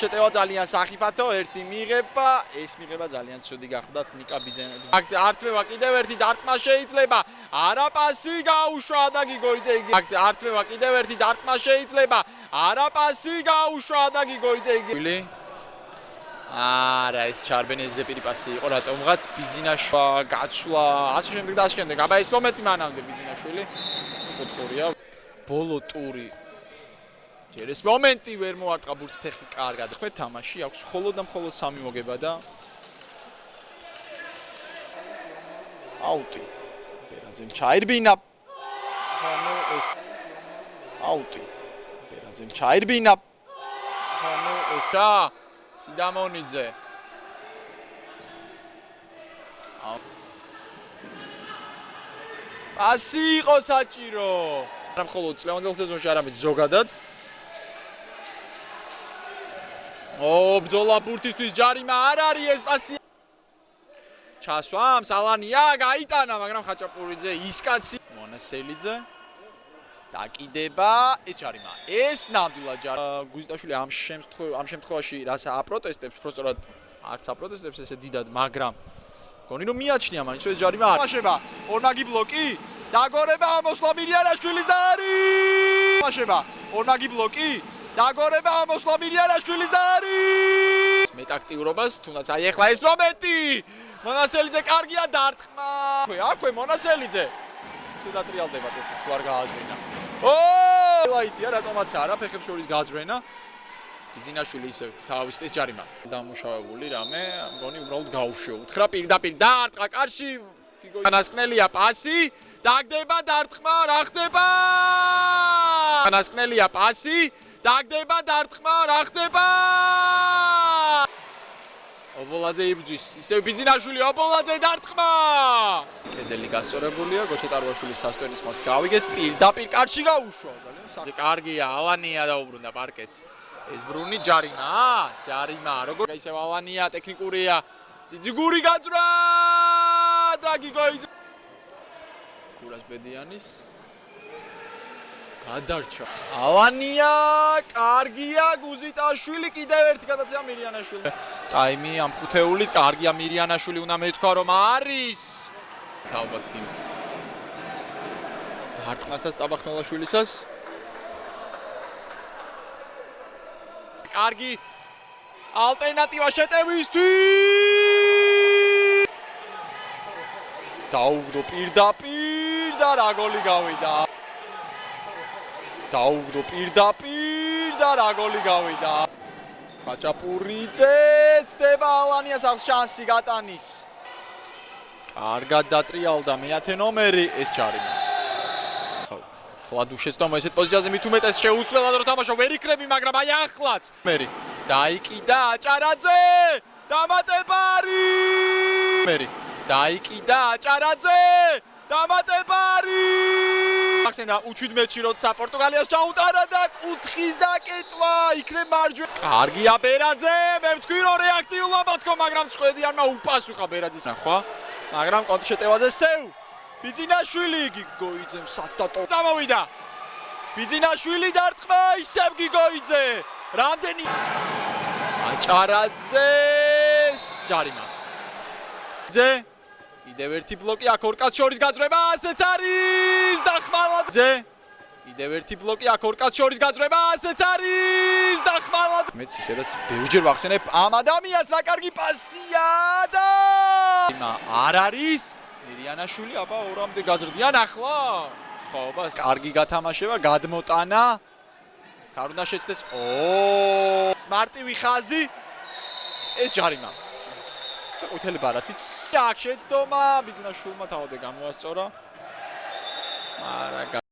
შეტევა ძალიან სახიფათო, ერთი მიღება, ეს მიღება ძალიან ცუდი გახდათ ნიკა ბიძენელი. არტმევა კიდევ ერთი დარტყმა შეიძლება. არა პასი გაუშვა და გიგოიძე იგი. არტმევა კიდევ ერთი დარტყმა შეიძლება. არა პასი გაუშვა და გიგოიძე იგი. არა, ეს ჩარბენეზე პირი პასი იყო, რატომღაც ბიძინაშვილ გაცვლა, ასე შემდეგ და ასე შემდეგ. აბა ეს მომენტი მანამდე ბიძინაშვილი კუთხურია. ბოლო ტური. ჯერ ეს მომენტი ვერ მოარტყა ბურთს ფეხი კარგად. ხმე თამაში აქვს მხოლოდ და მხოლოდ 3 მოგება და აუტი. ბერაძემ ჩაირბინა. ანუ ეს აუტი. ბერაძემ ჩაირბინა. ანუ ეს სიდამონიძე. პასი იყო საჭირო. არა მხოლოდ წლევანდელ სეზონში, არამედ ზოგადად. ბრძოლა ბურთისთვის ჯარიმა არ არის ეს პასი. ჩასვამ სალანია გაიტანა, მაგრამ ხაჭაპურიძე ის კაცი მონასელიძე დაკიდება, ეს ჯარიმა. ეს ნამდვილად ჯარიმა. გუზიტაშვილი ამ შემთხვევაში რას აპროტესტებს, უბრალოდ არც აპროტესტებს ესე დიდად, მაგრამ გონი რომ მიაჩნია მაინც რომ ეს ჯარიმა არ მაშება. ორნაგი ბლოკი დაგორება ამოსვლა მირიანაშვილის და არის. მაშება. ორნაგი ბლოკი დაგორება ამოსვლა მირიანაშვილის და არის. მეტაქტიურობას თუნდაც აი ახლა ეს მომენტი. მონასელიძე კარგია დარტყმა. აქვე მონასელიძე. სულად რეალდება წესი თუ არ გააძვენა. ლაიტია რატომაც არა ფეხებს შორის გააძვენა. ბიძინაშვილი ისევ თავის ეს ჯარიმა. დამუშავებული რამე, მგონი უბრალოდ გაუშიო. უთხრა პირდაპირ დარტყა კარში. განასკნელია პასი. დაგდება დარტყმა, რა ხდება? განასკნელია პასი. დაგდება დარტყმა, რა ხდება? ობოლაძე იბრძვის, ისევ ბიძინაშვილი ობოლაძე დარტყმა. კედელი გასწორებულია, გოჩეტარვაშვილის სასტვენის მაც გავიგეთ, პირდაპირ კარში გაუშვა. ძალიან კარგია, ალანია დაუბრუნდა პარკეტს. ეს ბრუნი ჯარიმა, როგორ ისევ ალანია, ტექნიკურია. ძიძიგური გაძვრა და გიგოიძე. კურასბედიანის გადარჩა. ალანია, კარგია, გუზიტაშვილი, კიდევ ერთი გადაცემა მირიანაშვილი. ტაიმი ამ ხუთეულით, კარგია მირიანაშვილი, უნდა მეთქვა რომ არის. ალბათ იმ დარტყმასაც ტაბახნელაშვილისას. კარგი ალტერნატივა შეტევისთვის. დაუგდო პირდაპირ და რა გოლი გავიდა. დაუგდო პირდაპირ და რა გოლი გავიდა. ხაჭაპურიძე ცდება ალანიას აქვს შანსი გატანის. კარგად დატრიალდა მე-10 ნომერი ეს ჯარიმა. ლადუშესტომ ესეთ პოზიციაზე მით უმეტეს შეუცვლელად რომ თამაშო ვერ იქნები, მაგრამ აი ახლაც. მერი დაიკიდა აჭარაძე. დამატება არის. მერი დაიკიდა აჭარაძე. დამატება არის. ახსენდა U17-ში როცა პორტუგალიას ჩაუტარა და კუთხის დაკეტვა იქნებ მარჯვე. კარგია ბერაძე, მე ვთქვი რომ რეაქტიულობა თქო, მაგრამ წვედიანმა უპასუხა ბერაძეს ნახვა. მაგრამ კონტრშეტევაზე სევ. ბიძინაშვილი გიგოიძემ სათატო წამოვიდა. ბიძინაშვილი დარტყმა ისევ გიგოიძე. რამდენი აჭარაძეს ჯარიმა. ძე კიდევ ერთი ბლოკი აქ ორ კაც შორის გაძრება, ასეც არის და ხმალაძე. კიდევ ერთი ბლოკი აქ ორ კაც შორის გაძრება, ასეც არის და ხმალაძე. მეც ისედაც ბევრჯერ ვახსენებ ამ ადამიანს, რა კარგი პასია და არ არის. მირიანაშვილი აბა ორამდე გაზრდიან ახლა. სხვაობა კარგი გათამაშება, გადმოტანა. კარ უნდა შეცდეს. სმარტივი ხაზი. ეს ჯარიმა. ყვითელი ბარათიც აქ შეცდომა, ბიძინაშვილმა თავადე გამოასწორა. მაგრამ